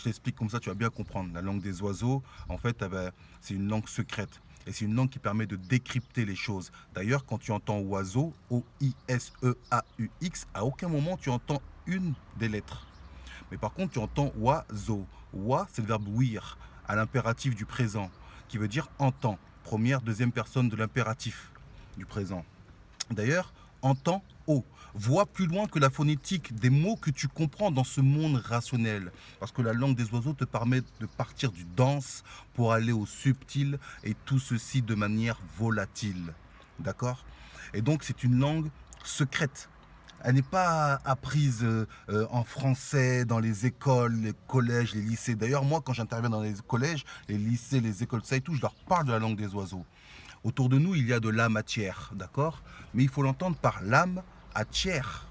Je t'explique comme ça, tu vas bien comprendre. La langue des oiseaux, en fait, c'est une langue secrète. Et c'est une langue qui permet de décrypter les choses. D'ailleurs, quand tu entends oiseau, O-I-S-E-A-U-X, à aucun moment tu entends une des lettres. Mais par contre, tu entends oiseau. Oa, c'est le verbe ouïr, à l'impératif du présent, qui veut dire entend. Première, deuxième personne de l'impératif du présent. D'ailleurs, entends O. Vois plus loin que la phonétique des mots que tu comprends dans ce monde rationnel. Parce que la langue des oiseaux te permet de partir du dense pour aller au subtil et tout ceci de manière volatile. D'accord? Et donc, c'est une langue secrète. Elle n'est pas apprise en français dans les écoles, les collèges, les lycées. D'ailleurs, moi, quand j'interviens dans les collèges, les lycées, les écoles, ça et tout, je leur parle de la langue des oiseaux. Autour de nous, il y a de la matière, d'accord? Mais il faut l'entendre par l'âme à tiers,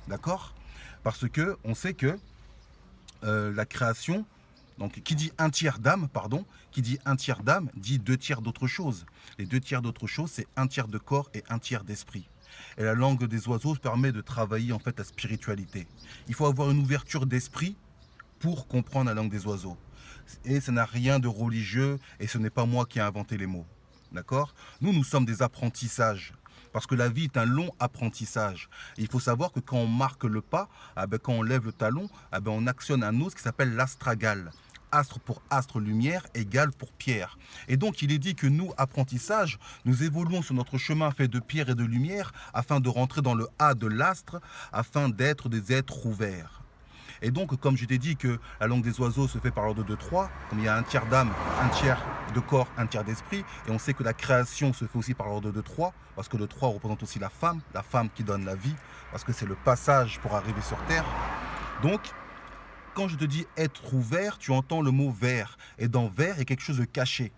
d'accord? Parce que on sait que la création, donc qui dit un tiers d'âme, pardon, qui dit un tiers d'âme, dit deux tiers d'autre chose. Les deux tiers d'autre chose, c'est un tiers de corps et un tiers d'esprit. Et la langue des oiseaux permet de travailler en fait la spiritualité. Il faut avoir une ouverture d'esprit pour comprendre la langue des oiseaux. Et ça n'a rien de religieux et ce n'est pas moi qui ai inventé les mots. D'accord? Nous sommes des apprentissages. Parce que la vie est un long apprentissage. Et il faut savoir que quand on marque le pas, quand on lève le talon, on actionne un os qui s'appelle l'astragale. Astre pour astre lumière, égale pour pierre. Et donc il est dit que nous, apprentissage, nous évoluons sur notre chemin fait de pierre et de lumière afin de rentrer dans le A de l'astre, afin d'être des êtres ouverts. Et donc, comme je t'ai dit que la langue des oiseaux se fait par l'ordre de 3, comme il y a un tiers d'âme, un tiers de corps, un tiers d'esprit, et on sait que la création se fait aussi par l'ordre de 3, parce que le 3 représente aussi la femme qui donne la vie, parce que c'est le passage pour arriver sur Terre. Donc, quand je te dis être ouvert, tu entends le mot vert, et dans vert, il y a quelque chose de caché.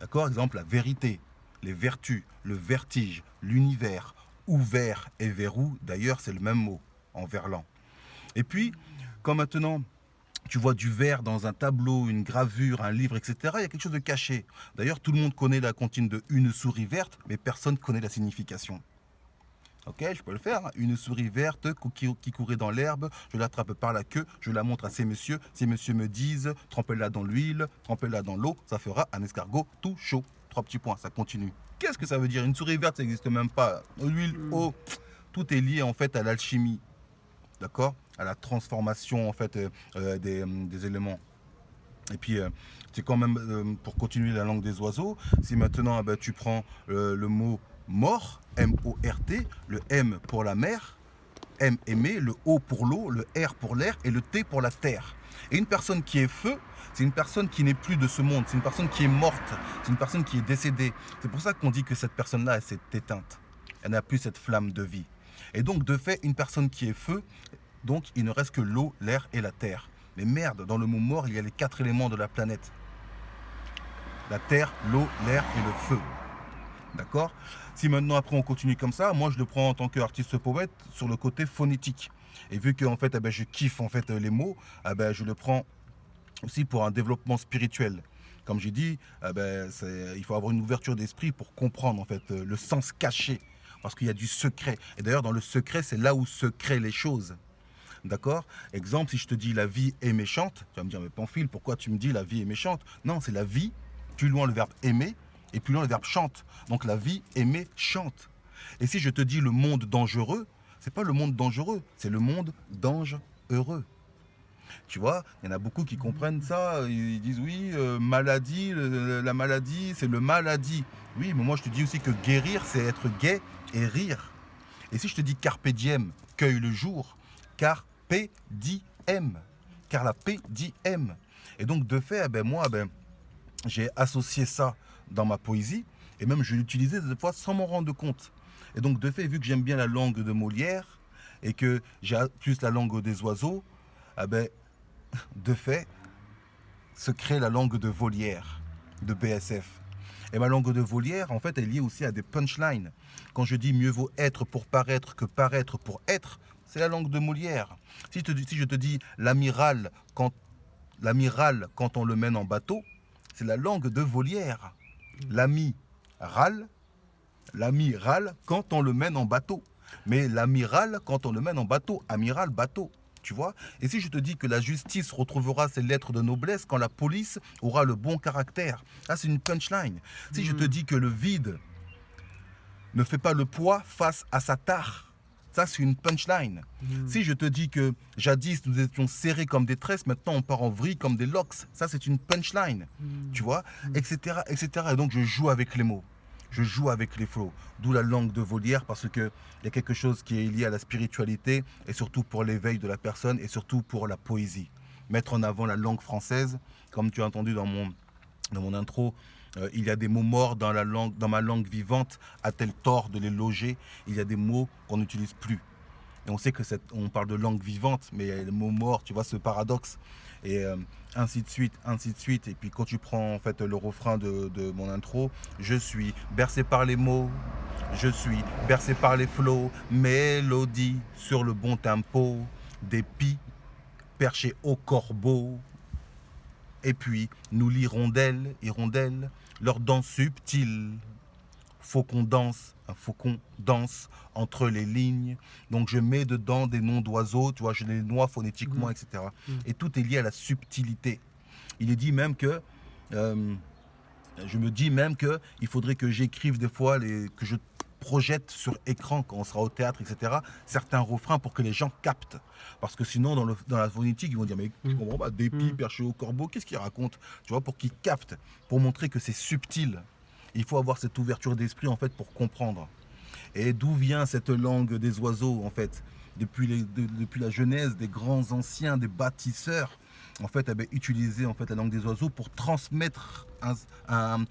D'accord? Exemple, la vérité, les vertus, le vertige, l'univers, ouvert et verrou, d'ailleurs, c'est le même mot, en verlan. Et puis, quand maintenant tu vois du verre dans un tableau, une gravure, un livre, etc., il y a quelque chose de caché. D'ailleurs, tout le monde connaît la comptine de une souris verte, mais personne ne connaît la signification. Ok, je peux le faire. Hein. Une souris verte qui courait dans l'herbe, je l'attrape par la queue, je la montre à ces messieurs. Ces messieurs me disent, trempez-la dans l'huile, trempez-la dans l'eau, ça fera un escargot tout chaud. 3 petits points, ça continue. Qu'est-ce que ça veut dire? Une souris verte, ça n'existe même pas. L'huile, eau, tout est lié en fait à l'alchimie. D'accord? À la transformation en fait des éléments. Et puis c'est quand même pour continuer la langue des oiseaux, si maintenant tu prends le mot mort, M-O-R-T, le M pour la mer, M aimer, le O pour l'eau, le R pour l'air et le T pour la terre. Et une personne qui est feu, c'est une personne qui n'est plus de ce monde, c'est une personne qui est morte, c'est une personne qui est décédée. C'est pour ça qu'on dit que cette personne-là, elle s'est éteinte. Elle n'a plus cette flamme de vie. Et donc, de fait, une personne qui est feu, donc il ne reste que l'eau, l'air et la terre. Mais merde, dans le mot mort, il y a les 4 éléments de la planète. La terre, l'eau, l'air et le feu. D'accord? Si maintenant après on continue comme ça, moi je le prends en tant qu'artiste poète sur le côté phonétique. Et vu que en fait, je kiffe en fait les mots, je le prends aussi pour un développement spirituel. Comme j'ai dit, il faut avoir une ouverture d'esprit pour comprendre en fait le sens caché. Parce qu'il y a du secret. Et d'ailleurs, dans le secret, c'est là où se créent les choses. D'accord? Exemple, si je te dis la vie est méchante, tu vas me dire, mais Pamphile, pourquoi tu me dis la vie est méchante? Non, c'est la vie, plus loin le verbe aimer, et plus loin le verbe chante. Donc la vie aimée chante. Et si je te dis le monde dangereux, c'est pas le monde dangereux, c'est le monde d'ange heureux. Tu vois, il y en a beaucoup qui comprennent ça, ils disent oui, maladie, la maladie, c'est le maladie. Oui, mais moi je te dis aussi que guérir, c'est être gai et rire. Et si je te dis carpe diem, cueille le jour, carpe diem, car la paix diem. Et donc de fait, moi, j'ai associé ça dans ma poésie, et même je l'utilisais des fois sans m'en rendre compte. Et donc de fait, vu que j'aime bien la langue de Molière, et que j'ai plus la langue des oiseaux, de fait, se crée la langue de Volière, de BSF. Et ma langue de Volière, en fait, elle est liée aussi à des punchlines. Quand je dis mieux vaut être pour paraître que paraître pour être, c'est la langue de Molière. Si je te dis l'amiral quand on le mène en bateau, c'est la langue de Volière. L'ami râle, l'amiral quand on le mène en bateau. Mais l'amiral quand on le mène en bateau, amiral bateau. Tu vois? Et si je te dis que la justice retrouvera ses lettres de noblesse quand la police aura le bon caractère? Ça, c'est une punchline. Si je te dis que le vide ne fait pas le poids face à sa tare, ça, c'est une punchline. Si je te dis que jadis, nous étions serrés comme des tresses, maintenant on part en vrille comme des locks, ça, c'est une punchline. Tu vois? Etc., etc. Et donc, je joue avec les mots. Je joue avec les flots. D'où la langue de Volière, parce qu'il y a quelque chose qui est lié à la spiritualité, et surtout pour l'éveil de la personne, et surtout pour la poésie. Mettre en avant la langue française, comme tu as entendu dans mon intro, il y a des mots morts dans, dans ma langue vivante, a-t-elle tort de les loger? Il y a des mots qu'on n'utilise plus. Et on sait que on parle de langue vivante, mais il y a les mots morts, tu vois, ce paradoxe. Et ainsi de suite, ainsi de suite. Et puis quand tu prends en fait le refrain de mon intro, je suis bercé par les mots, je suis bercé par les flots, mélodie sur le bon tempo, des pies perchés au corbeau. Et puis nous l'hirondelle, hirondelle, leur danse subtile. Faucon danse, un faucon danse entre les lignes. Donc je mets dedans des noms d'oiseaux, tu vois, je les noie phonétiquement, etc. Et tout est lié à la subtilité. Il est dit même que, je me dis même que il faudrait que j'écrive des fois, que je projette sur écran quand on sera au théâtre, etc., certains refrains pour que les gens captent. Parce que sinon, dans la phonétique, ils vont dire, mais tu comprends pas, des pies perchés au corbeau, qu'est-ce qu'il raconte? Tu vois, pour qu'ils captent, pour montrer que c'est subtil. Il faut avoir cette ouverture d'esprit, en fait, pour comprendre. Et d'où vient cette langue des oiseaux, en fait? Depuis la genèse des grands anciens, des bâtisseurs, en fait, avaient utilisé en fait, la langue des oiseaux pour transmettre un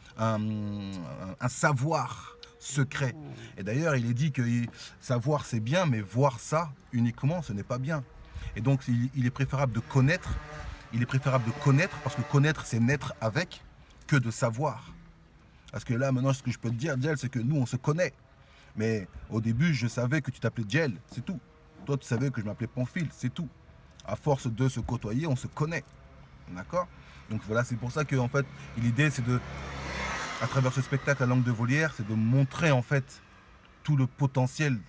savoir secret. Et d'ailleurs, il est dit que savoir, c'est bien, mais voir ça uniquement, ce n'est pas bien. Et donc, il est préférable de connaître. Il est préférable de connaître, parce que connaître, c'est naître avec, que de savoir. Parce que là, maintenant, ce que je peux te dire, Djel, c'est que nous, on se connaît. Mais au début, je savais que tu t'appelais Djel, c'est tout. Toi, tu savais que je m'appelais Pamphile, c'est tout. À force de se côtoyer, on se connaît. D'accord? Donc voilà, c'est pour ça que, en fait, l'idée, c'est de, à travers ce spectacle, La langue de Volière, c'est de montrer, en fait, tout le potentiel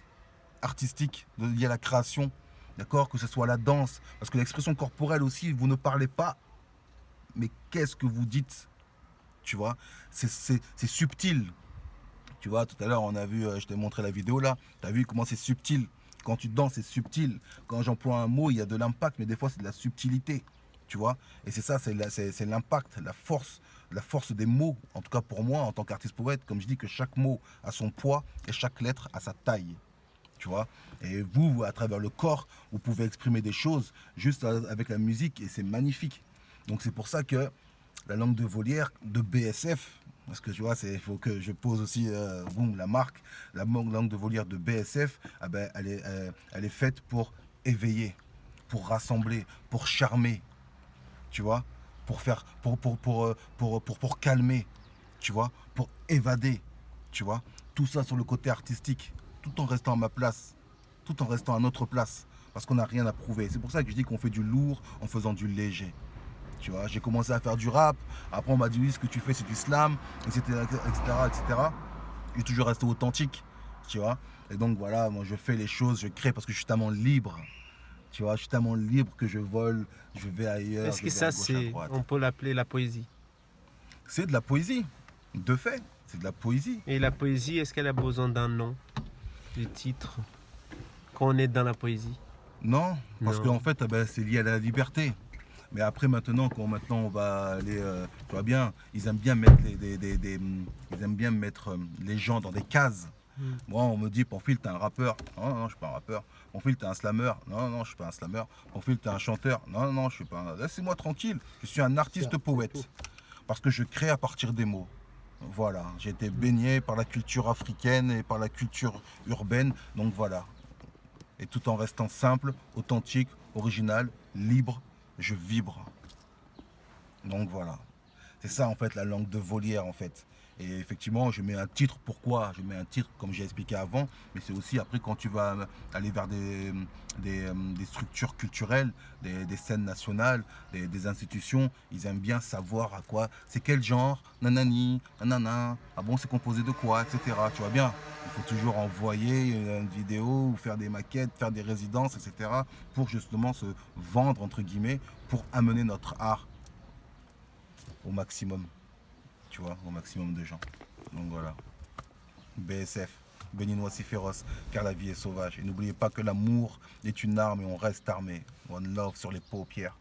artistique lié à la création. D'accord? Que ce soit la danse. Parce que l'expression corporelle aussi, vous ne parlez pas. Mais qu'est-ce que vous dites? Tu vois, c'est subtil. Tu vois, tout à l'heure, on a vu, je t'ai montré la vidéo là, tu as vu comment c'est subtil. Quand tu danses, c'est subtil. Quand j'emploie un mot, il y a de l'impact, mais des fois, c'est de la subtilité. Tu vois, et c'est ça, c'est l'impact, la force des mots. En tout cas, pour moi, en tant qu'artiste poète, comme je dis que chaque mot a son poids et chaque lettre a sa taille. Tu vois, et vous, à travers le corps, vous pouvez exprimer des choses juste avec la musique et c'est magnifique. Donc, c'est pour ça que la langue de Volière de BSF, parce que tu vois, il faut que je pose aussi boum, la marque, la langue de Volière de BSF, ah ben, elle est faite pour éveiller, pour rassembler, pour charmer, tu vois, pour faire, pour calmer, tu vois, pour évader, tu vois, tout ça sur le côté artistique, tout en restant à ma place, tout en restant à notre place, parce qu'on n'a rien à prouver. C'est pour ça que je dis qu'on fait du lourd en faisant du léger. Tu vois, j'ai commencé à faire du rap. Après, on m'a dit oui, ce que tu fais, c'est du slam, etc., etc., etc. J'ai toujours resté authentique, tu vois. Et donc voilà, moi, je fais les choses, je crée parce que je suis tellement libre. Tu vois, je suis tellement libre que je vole, je vais ailleurs. Est-ce que ça, on peut l'appeler la poésie? C'est de la poésie, de fait, c'est de la poésie. Et la poésie, est-ce qu'elle a besoin d'un nom, du titre, quand on est dans la poésie? Non, parce qu'en fait, ben, c'est lié à la liberté. Mais après, maintenant, quand on va aller, tu vois bien, ils aiment bien mettre ils aiment bien mettre les gens dans des cases. Moi, on me dit, Pamphile, t'es un rappeur. Non, non, je suis pas un rappeur. Pamphile, t'es un slammer. Non, non, je suis pas un slammer. Pamphile, t'es un chanteur. Non, non, je suis pas un... Laissez-moi tranquille. Je suis un artiste poète. Parce que je crée à partir des mots. Voilà, j'ai été baigné par la culture africaine et par la culture urbaine. Donc voilà. Et tout en restant simple, authentique, original, libre, je vibre. Donc voilà. C'est ça en fait la langue de volière en fait. Et effectivement, je mets un titre. Pourquoi je mets un titre comme j'ai expliqué avant, mais c'est aussi après quand tu vas aller vers des structures culturelles, des scènes nationales, des institutions, ils aiment bien savoir à quoi, c'est quel genre, nanani, nanana, ah bon c'est composé de quoi, etc. Tu vois bien, il faut toujours envoyer une vidéo ou faire des maquettes, faire des résidences, etc. pour justement se vendre entre guillemets, pour amener notre art au maximum, tu vois, au maximum de gens. Donc voilà, BSF, béninois si féroce, car la vie est sauvage. Et n'oubliez pas que l'amour est une arme et on reste armé. One love sur les paupières.